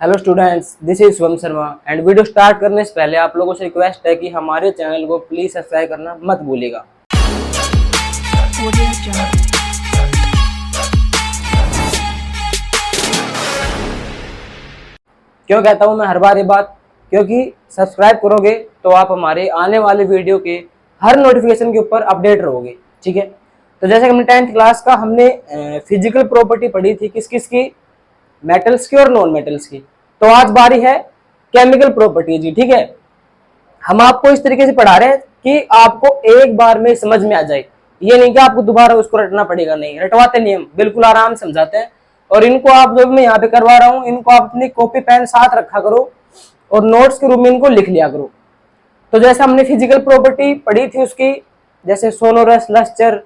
Hello students, this is Shubham Sharma and video start करने से पहले आप लोगों से रिक्वेस्ट है कि हमारे चैनल को प्लीज सब्सक्राइब करना मत भूलिएगा। क्यों कहता हूं मैं हर बार ये बात? क्योंकि सब्सक्राइब करोगे तो आप हमारे आने वाले वीडियो के हर नोटिफिकेशन के ऊपर अपडेट रहोगे। ठीक है, तो जैसे कि हमने 10th क्लास का हमने फिजिकल प्रॉपर्टी पढ़ी थी, किस किस की? मेटल्स की और नॉन मेटल्स की। तो आज बारी है केमिकल प्रॉपर्टी जी। ठीक है, हम आपको इस तरीके से पढ़ा रहे हैं कि आपको एक बार में समझ में आ जाए। ये नहीं कि आपको दोबारा उसको रटना पड़ेगा, नहीं रटवाते नहीं, हम बिल्कुल आराम से समझाते हैं। और इनको आप जो मैं यहाँ पे करवा रहा हूँ, इनको आप अपनी कॉपी पेन साथ रखा करो और नोट्स के रूप में इनको लिख लिया करो। तो जैसे हमने फिजिकल प्रॉपर्टी पढ़ी थी उसकी, जैसे सोनोरस, लस्टर,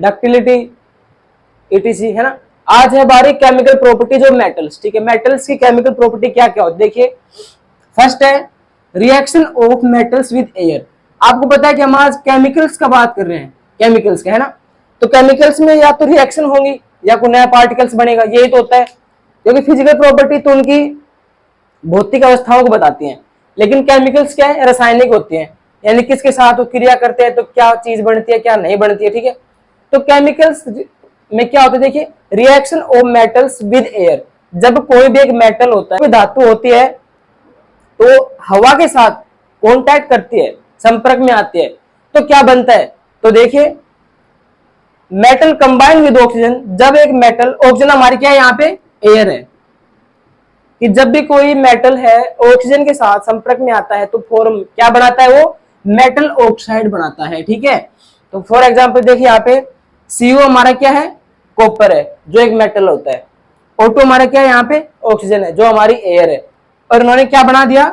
डक्टिलिटी, ईटीसी, है ना। आज है बारी केमिकल प्रॉपर्टीज ऑफ मेटल्स। ठीक है, मेटल्स की केमिकल प्रॉपर्टी क्या क्या होती है देखिए। फर्स्ट है reaction of metals with air. आपको पता है कि हम आज केमिकल्स का बात कर रहे हैं, केमिकल्स का, है ना। तो केमिकल्स में या तो रिएक्शन होंगी या कोई नया पार्टिकल्स बनेगा, यही तो होता है। क्योंकि फिजिकल प्रॉपर्टी तो उनकी भौतिक अवस्थाओं को बताती हैं, लेकिन केमिकल्स क्या है? रासायनिक होती हैं, यानी किसके साथ वो क्रिया करते हैं तो क्या चीज बनती है, क्या नहीं बनती है। ठीक है, तो केमिकल्स में क्या होता है देखिए, reaction of metals with air. जब कोई भी एक मेटल होता है, कोई धातु होती है, तो हवा के साथ कांटेक्ट करती है, संपर्क में आती है, तो क्या बनता है? तो देखिए, मेटल कंबाइन विद ऑक्सीजन। जब एक मेटल, ऑक्सीजन हमारी क्या है यहाँ पे? एयर है, कि जब भी कोई मेटल है ऑक्सीजन के साथ संपर्क में आता है तो फॉर्म क्या बनाता है? वो मेटल ऑक्साइड बनाता है। ठीक है, तो फॉर एग्जांपल देखिए यहाँ पे CO हमारा क्या है? कॉपर है, जो एक मेटल होता है। O2 हमारा क्या है? यहाँ पे ऑक्सीजन है, जो हमारी एयर है। और इन्होंने क्या बना दिया?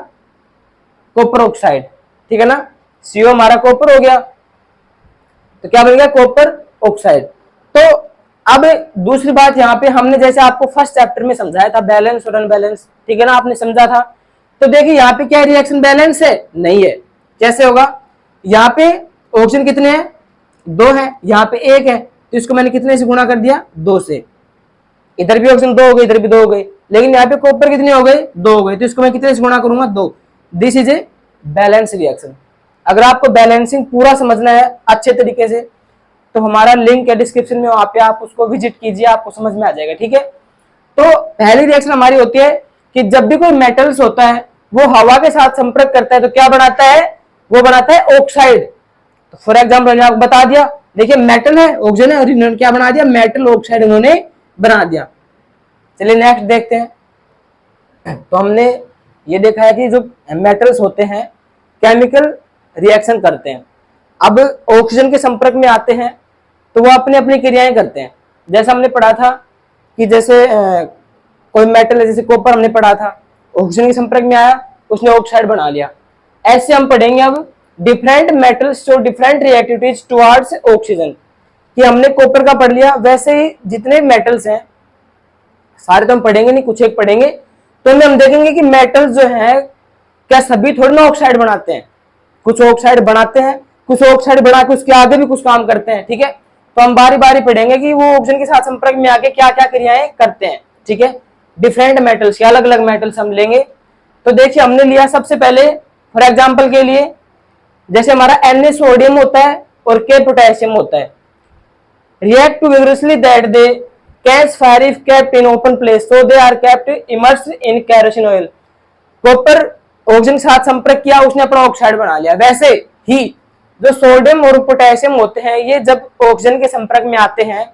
Copper oxide. ठीक है ना, CO हमारा कॉपर हो गया, तो क्या बन गया? Copper oxide. तो अब दूसरी बात यहाँ पे, हमने जैसे आपको फर्स्ट चैप्टर में समझाया था बैलेंस और अनबैलेंस, ठीक है ना, आपने समझा था। तो देखिए यहाँ पे क्या रिएक्शन बैलेंस है? नहीं है। कैसे होगा? यहाँ पे ऑक्सीजन कितने हैं? 2 है, यहाँ पे 1 है, तो इसको मैंने कितने से गुणा कर दिया? 2 से। इधर भी ऑक्सीजन 2 हो गए, इधर भी 2 हो गए, लेकिन यहाँ पे कॉपर कितने हो गए? 2 हो गए, तो इसको मैं कितने से गुणा करूंगा? 2। This is a balance reaction. अगर आपको बैलेंसिंग पूरा समझना है अच्छे तरीके से, तो हमारा लिंक है डिस्क्रिप्शन में, वहां पे आप उसको विजिट कीजिए, आपको समझ में आ जाएगा। ठीक है, तो पहली रिएक्शन हमारी होती है कि जब भी कोई मेटल्स होता है वो हवा के साथ संपर्क करता है तो क्या बनाता है? वो बनाता है ऑक्साइड। तो फॉर एग्जाम्पल मैंने आपको बता दिया, देखिए मेटल है, ऑक्सीजन है, और इन्होंने क्या बना दिया? मेटल ऑक्साइड इन्होंने बना दिया। चलिए नेक्स्ट देखते हैं। तो हमने ये देखा है कि जो मेटल्स होते हैं केमिकल रिएक्शन करते हैं। अब ऑक्सीजन के संपर्क में आते हैं तो वो अपनी अपनी क्रियाएं करते हैं। जैसे हमने पढ़ा था कि जैसे कोई मेटल है, जैसे कॉपर हमने पढ़ा था, ऑक्सीजन के संपर्क में आया, उसने ऑक्साइड बना लिया। ऐसे हम पढ़ेंगे अब different metals show different reactivities towards oxygen, कि हमने कॉपर का पढ़ लिया, वैसे ही जितने मेटल्स हैं सारे तो हम पढ़ेंगे नहीं, कुछ एक पढ़ेंगे। तो हम देखेंगे कि मेटल्स जो है क्या सभी थोड़ी ना ऑक्साइड बनाते हैं, कुछ ऑक्साइड बनाते हैं, कुछ ऑक्साइड बना के उसके आगे भी कुछ काम करते हैं। ठीक है, तो हम बारी बारी पढ़ेंगे कि वो ऑक्सीजन के साथ संपर्क में आके क्या क्या क्रियाएं करते हैं। ठीक है, डिफरेंट मेटल्स के अलग अलग मेटल्स हम लेंगे। तो देखिए हमने लिया सबसे पहले फॉर एग्जाम्पल के लिए, जैसे हमारा Na सोडियम होता है और K पोटेशियम होता है। React to vigorously that they catch fire if kept in open place, so they are kept immersed in kerosene oil. Copper oxygen के साथ संपर्क किया, उसने अपना ऑक्साइड बना लिया। वैसे ही जो सोडियम और पोटेशियम होते हैं, ये जब ऑक्सीजन के संपर्क में आते हैं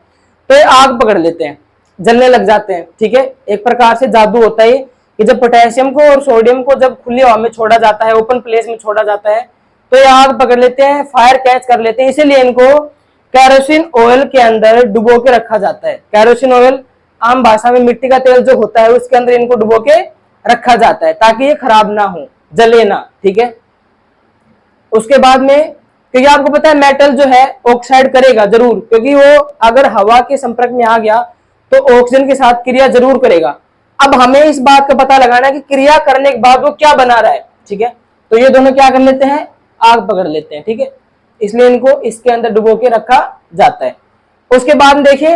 तो ये आग पकड़ लेते हैं, जलने लग जाते हैं। ठीक है, एक प्रकार से जादू होता है कि जब पोटेशियम को और सोडियम को जब खुली हवा में छोड़ा जाता है, ओपन प्लेस में छोड़ा जाता है, तो ये आग पकड़ लेते हैं, फायर कैच कर लेते हैं। इसीलिए इनको केरोसिन ऑयल के अंदर डुबो के रखा जाता है। केरोसिन ऑयल आम भाषा में मिट्टी का तेल जो होता है, उसके अंदर इनको डुबो के रखा जाता है ताकि ये खराब ना हो, जले ना। ठीक है, उसके बाद में, क्योंकि आपको पता है मेटल जो है ऑक्साइड करेगा जरूर, क्योंकि वो अगर हवा के संपर्क में आ गया तो ऑक्सीजन के साथ क्रिया जरूर करेगा। अब हमें इस बात का पता लगाना है कि क्रिया करने के बाद वो क्या बना रहा है। ठीक है, तो ये दोनों क्या कर लेते हैं? आग पकड़ लेते हैं। ठीक है, इसलिए इनको इसके अंदर डुबो के रखा जाता है। उसके बाद देखिए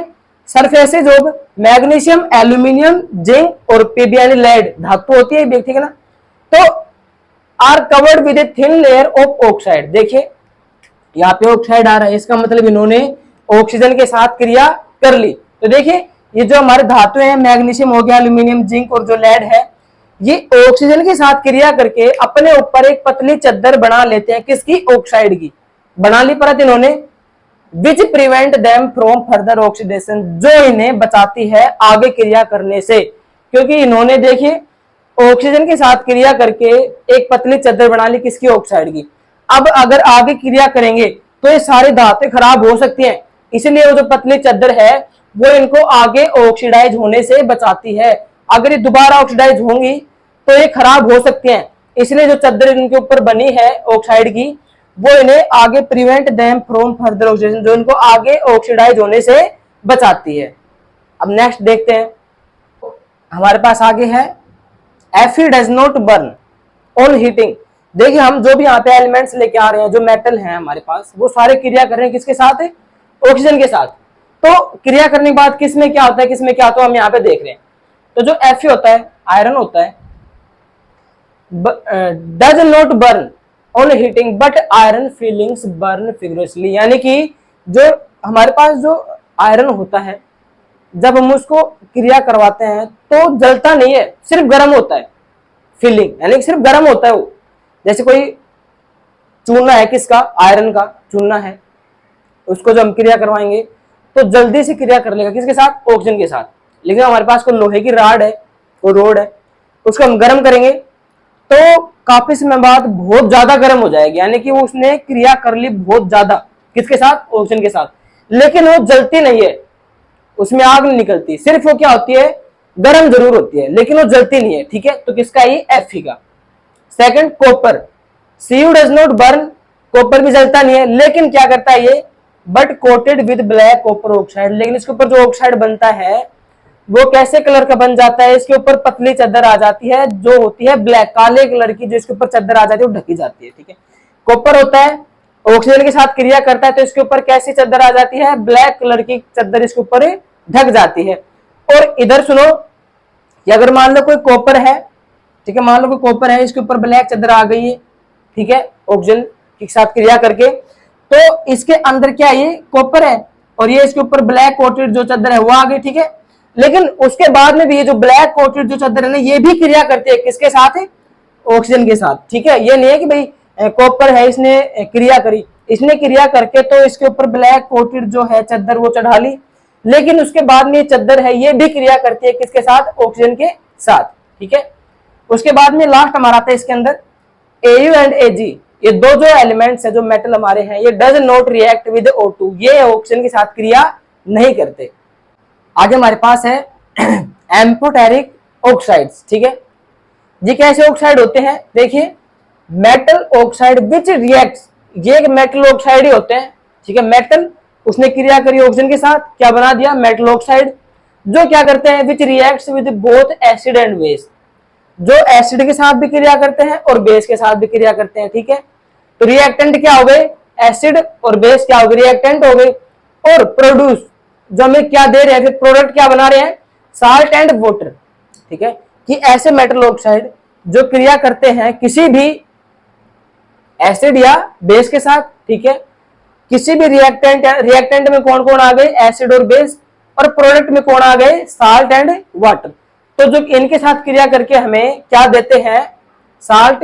surfaces of magnesium, aluminium, zinc और पीबी यानी लेड धातु होती है, ठीक है ना। तो are covered with a thin layer of oxide. देखिए यहाँ पे ऑक्साइड आ रहा है, इसका मतलब इन्होंने ऑक्सीजन के साथ क्रिया कर ली। तो देखिए ये जो हमारे धातु हैं, मैग्नीशियम हो गया, एल्यूमिनियम, जिंक और जो लेड है, ये ऑक्सीजन के साथ क्रिया करके अपने ऊपर एक पतली चद्दर बना लेते हैं। किसकी? ऑक्साइड की बना ली परत इन्होंने, which prevent them from further oxidation, जो इन्हें बचाती है आगे क्रिया करने से। क्योंकि इन्होंने देखिए ऑक्सीजन के साथ क्रिया करके एक पतली चद्दर बना ली, किसकी? ऑक्साइड की। अब अगर आगे क्रिया करेंगे तो ये सारी धातुएं खराब हो सकती हैं, इसलिए वो जो पतली चद्दर है वो इनको आगे ऑक्सीडाइज होने से बचाती है। अगर ये दोबारा ऑक्सीडाइज होंगी तो ये खराब हो सकती हैं, इसलिए जो चद्दर इनके ऊपर बनी है ऑक्साइड की, वो इन्हें आगे prevent them from further oxidation, जो इनको आगे ऑक्सीडाइज होने से बचाती है। अब नेक्स्ट देखते हैं, हमारे पास आगे है Fe does not burn on heating. देखिए हम जो भी यहाँ पे एलिमेंट्स लेके आ रहे हैं, जो मेटल हैं हमारे पास, वो सारे क्रिया कर रहे हैं किसके साथ? ऑक्सीजन के साथ। तो क्रिया करने के बाद किसमें क्या होता है, किसमें क्या होता है, हम यहाँ पे देख रहे हैं। तो जो Fe होता है, आयरन होता है, does not burn on heating but iron filings burn vigorously, यानी कि जो हमारे पास जो आयरन होता है, जब हम उसको क्रिया करवाते हैं तो जलता नहीं है, सिर्फ गर्म होता है। फीलिंग यानी कि सिर्फ गर्म होता है वो। जैसे कोई चूना है, किसका? आयरन का चूना है, उसको जब हम क्रिया करवाएंगे तो जल्दी से क्रिया कर लेगा, किसके साथ? ऑक्सीजन के साथ। लेकिन हमारे पास कोई लोहे की राड है, वो रोड है, उसको हम गर्म करेंगे तो काफी समय बाद बहुत ज्यादा गर्म हो जाएगी, यानी कि वो उसने क्रिया कर ली बहुत ज्यादा, किसके साथ? ऑक्सीजन के साथ। लेकिन वो जलती नहीं है, उसमें आग नहीं निकलती, सिर्फ वो क्या होती है? गर्म जरूर होती है, लेकिन वो जलती नहीं है, ठीक है। तो किसका? ये Fe का। Second copper, Cu does not burn, copper भी जलता नहीं है, लेकिन क्या करता है ये? But coated with black copper oxide, लेकिन इसके ऊपर जो ऑक्साइड बनता है वो कैसे कलर का बन जाता है? इसके ऊपर पतली चद्दर आ जाती है, जो होती है ब्लैक, काले कलर की, जो इसके ऊपर चद्दर आ जाती है वो ढकी जाती है, ठीक है। कॉपर होता है, ऑक्सीजन के साथ क्रिया करता है, तो इसके ऊपर कैसी चद्दर आ जाती है? ब्लैक कलर की चद्दर इसके ऊपर ढक जाती है। और इधर सुनो कि अगर मान लो कोई कॉपर है, ठीक है, मान लो कोई कॉपर है, इसके ऊपर ब्लैक चद्दर आ गई है, ठीक है, ऑक्सीजन के साथ क्रिया करके, तो इसके अंदर क्या ये कॉपर है और ये इसके ऊपर ब्लैक कोटेड जो चद्दर है वो आ गई, ठीक है। लेकिन उसके बाद में भी ये जो ब्लैक कोटेड जो चद्दर है ना, ये भी क्रिया करती है, किसके साथ? ऑक्सीजन के साथ, ठीक है। ये नहीं है कि भाई कॉपर है, इसने क्रिया करी, इसने क्रिया करके तो इसके ऊपर ब्लैक कोटेड जो है चद्दर वो चढ़ा ली, लेकिन उसके बाद में ये चद्दर है ये भी क्रिया करती है, किसके साथ? ऑक्सीजन के साथ, ठीक है। उसके बाद में लास्ट हमारा आता है इसके अंदर Au एंड Ag, ये दो जो एलिमेंट्स है, जो मेटल हमारे हैं, ये does not react with O2, ये ऑक्सीजन के साथ क्रिया नहीं करते। आगे हमारे पास है एम्फोटेरिक ऑक्साइड्स, ठीक है। ये कैसे ऑक्साइड होते हैं? देखिए मेटल ऑक्साइड विच रिएक्ट्स, ये एक मेटल ऑक्साइड ही होते हैं, ठीक है। मेटल उसने क्रिया करी ऑक्सीजन के साथ, क्या बना दिया? Metal oxide. जो क्या करते हैं? विच reacts with both acid and base, जो एसिड के साथ भी क्रिया करते हैं और बेस के साथ भी क्रिया करते हैं, ठीक है। तो रिएक्टेंट क्या हो गए? एसिड, और बेस क्या हो गए? रिएक्टेंट हो गए। और प्रोड्यूस, जो हमें क्या दे रहे हैं, फिर प्रोडक्ट क्या बना रहे हैं? साल्ट एंड वाटर, ठीक है। कि ऐसे मेटल ऑक्साइड जो क्रिया करते हैं किसी भी एसिड या बेस के साथ, ठीक है। किसी भी रिएक्टेंट में कौन कौन आ गए? एसिड और बेस। और प्रोडक्ट में कौन आ गए? Salt and water. तो जो इनके साथ क्रिया करके हमें क्या देते हैं? साल्ट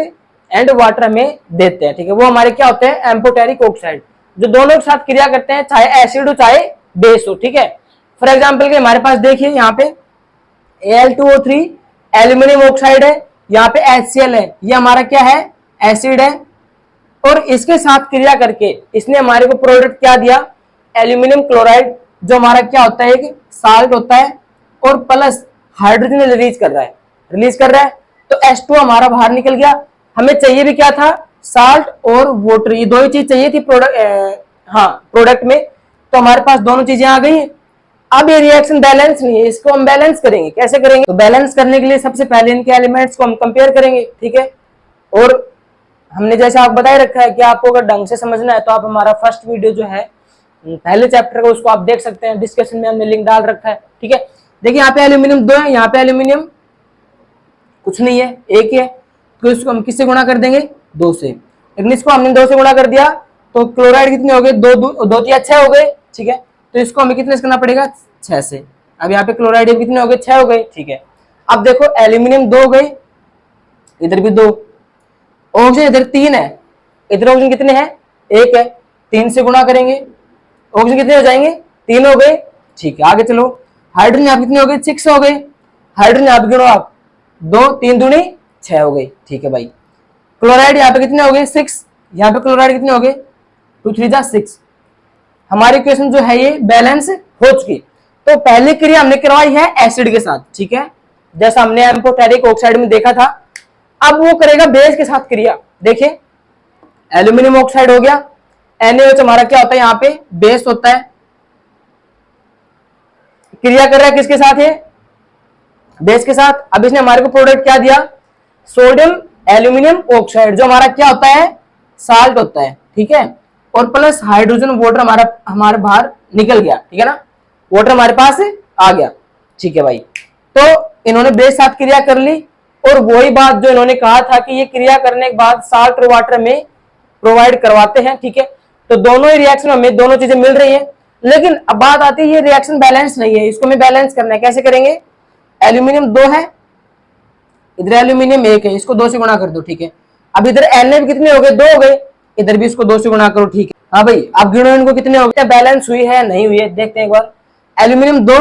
एंड वाटर हमें देते हैं, ठीक है। वो हमारे क्या होते हैं? एम्फोटेरिक ऑक्साइड, जो दोनों के साथ क्रिया करते हैं, चाहे एसिड हो चाहे बेस हो, ठीक है। फॉर एग्जाम्पल के हमारे पास देखिए यहाँ पे Al2O3 एल्यूमिनियम ऑक्साइड है, यहाँ पे HCl है, ये हमारा क्या है? एसिड है। और इसके साथ क्रिया करके इसने हमारे को प्रोडक्ट क्या दिया? एल्यूमिनियम क्लोराइड, जो हमारा क्या होता है? एक साल्ट होता है, और प्लस हाइड्रोजन रिलीज कर रहा है। तो H2 हमारा बाहर निकल गया। हमें चाहिए भी क्या था? साल्ट और वाटर, ये दो ही चीज चाहिए थी प्रोडक्ट में। तो हमारे पास दोनों चीजें आ गई। अब ये रिएक्शन बैलेंस नहीं है, इसको हम बैलेंस करेंगे। कैसे करेंगे? तो बैलेंस करने के लिए सबसे पहले इनके एलिमेंट्स को हम कंपेयर करेंगे, ठीक है। और हमने जैसे आप बताए रखा है कि आपको अगर ढंग से समझना है तो आप हमारा फर्स्ट वीडियो जो है पहले चैप्टर का, उसको आप देख सकते हैं, डिस्कशन में हमने लिंक डाल रखा है। ठीक है, देखिए यहाँ पे एल्यूमिनियम 2 है, यहाँ पे एल्यूमिनियम कुछ नहीं है, एक ही है, तो इसको हम किससे गुणा कर देंगे, 2 से। लेकिन इसको हमने 2 से गुणा कर दिया तो क्लोराइड कितने हो गए, 2 तिया 6 हो गए। ठीक है, तो इसको हमें कितने से करना पड़ेगा, 6 से। अब यहाँ पे क्लोराइड कितने हो गए, 6 हो गए। ठीक है, अब देखो एल्यूमिनियम 2 हो गए, इधर भी 2, ऑक्सीजन इधर 3 है, इधर ऑक्सीजन कितने हैं, 1 है, 3 से गुणा करेंगे, ऑक्सीजन कितने हो जाएंगे, 3 हो गए। ठीक है, आगे चलो, हाइड्रोजन यहाँ कितने हो गए, 6 हो गए, हाइड्रोजन यहाँ पे गिनो आप, 2 3 दूनी 6 हो गई। ठीक है भाई, क्लोराइड यहाँ पे कितने हो गए, 6, यहाँ पे क्लोराइड कितने हो गए, 2 3 जा 6। हमारी इक्वेशन जो है ये बैलेंस हो चुकी। तो पहली क्रिया हमने करवाई है एसिड के साथ। ठीक है, जैसा हमने एम्फोटेरिक ऑक्साइड में देखा था। अब वो करेगा बेस के साथ क्रिया। देखिए एल्यूमिनियम ऑक्साइड हो गया, NaOH हमारा क्या होता है, यहाँ पे बेस होता है, क्रिया कर रहा है किसके साथ, है बेस के साथ। अब इसने हमारे को प्रोडक्ट क्या दिया, सोडियम एल्यूमिनियम ऑक्साइड, जो हमारा क्या होता है, साल्ट होता है। ठीक है, और प्लस हाइड्रोजन वाटर हमारे बाहर निकल गया। ठीक है ना, वाटर हमारे पास आ गया। ठीक है भाई, तो इन्होंने बेस साथ क्रिया कर ली, और वही बात जो इन्होंने कहा था कि ये क्रिया करने के बाद साल्ट और वाटर में प्रोवाइड करवाते हैं। ठीक है, तो दोनों ही रिएक्शन में दोनों चीजें मिल रही है। लेकिन अब बात आती है ये रिएक्शन बैलेंस नहीं है, इसको हमें बैलेंस करना है। कैसे करेंगे, एल्यूमिनियम 2 है, इधर एल्यूमिनियम 1 है, इसको 2 से गुणा कर दो। ठीक है, अब इधर Na कितने हो गए, 2 हो गए, इधर भी इसको 2 से गुणा करो। ठीक है, हाँ भाई, अब गिनो इनको कितने हो गए, बैलेंस हुई है नहीं हुई है, देखते हैं एक बार। एल्यूमिनियम 2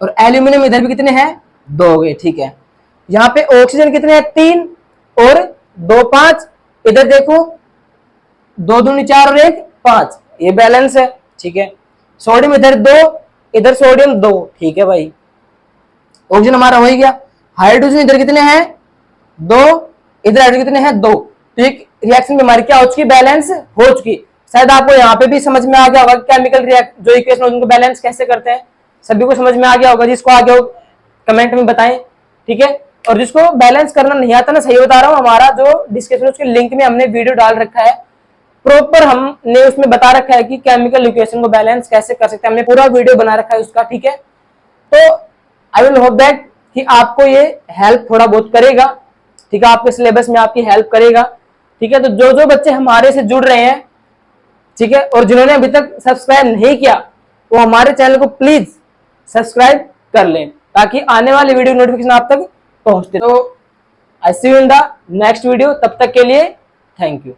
और एल्यूमिनियम इधर भी कितने हैं, 2 हो गए। ठीक है, यहाँ पे ऑक्सीजन कितने हैं, 3 और 2 5, इधर देखो 2 दूनी 4 और 1 5, ये बैलेंस है। ठीक है, सोडियम इधर 2, इधर सोडियम 2। ठीक है भाई, ऑक्सीजन हमारा हो ही गया। हाइड्रोजन इधर कितने हैं, 2, इधर हाइड्रोजन कितने हैं, 2। तो एक रिएक्शन में हमारी क्या हो चुकी, बैलेंस हो चुकी। शायद आपको यहाँ पे भी समझ में आ गया होगा केमिकल रिएक्ट जो इक्वेशन उनको बैलेंस कैसे करते हैं, सभी को समझ में आ गया होगा। जिसको आ गया हो कमेंट में बताएं। ठीक है, और जिसको बैलेंस करना नहीं आता ना, सही बता रहा हूँ, हमारा जो डिस्क्रिप्शन उसके लिंक में हमने वीडियो डाल रखा है, प्रॉपर हमने उसमें बता रखा है कि केमिकल इक्वेशन को बैलेंस कैसे कर सकते हैं, हमने पूरा वीडियो बना रखा है उसका। ठीक है, तो आई विल होप दैट कि आपको ये हेल्प थोड़ा बहुत करेगा। ठीक है, आपके सिलेबस में आपकी हेल्प करेगा। ठीक है, तो जो जो बच्चे हमारे से जुड़ रहे हैं, ठीक है, और जिन्होंने अभी तक सब्सक्राइब नहीं किया, वो हमारे चैनल को प्लीज सब्सक्राइब कर लें, ताकि आने वाली वीडियो नोटिफिकेशन आप तक पहुंचते। तो I see you in the next video, तब तक के लिए थैंक यू।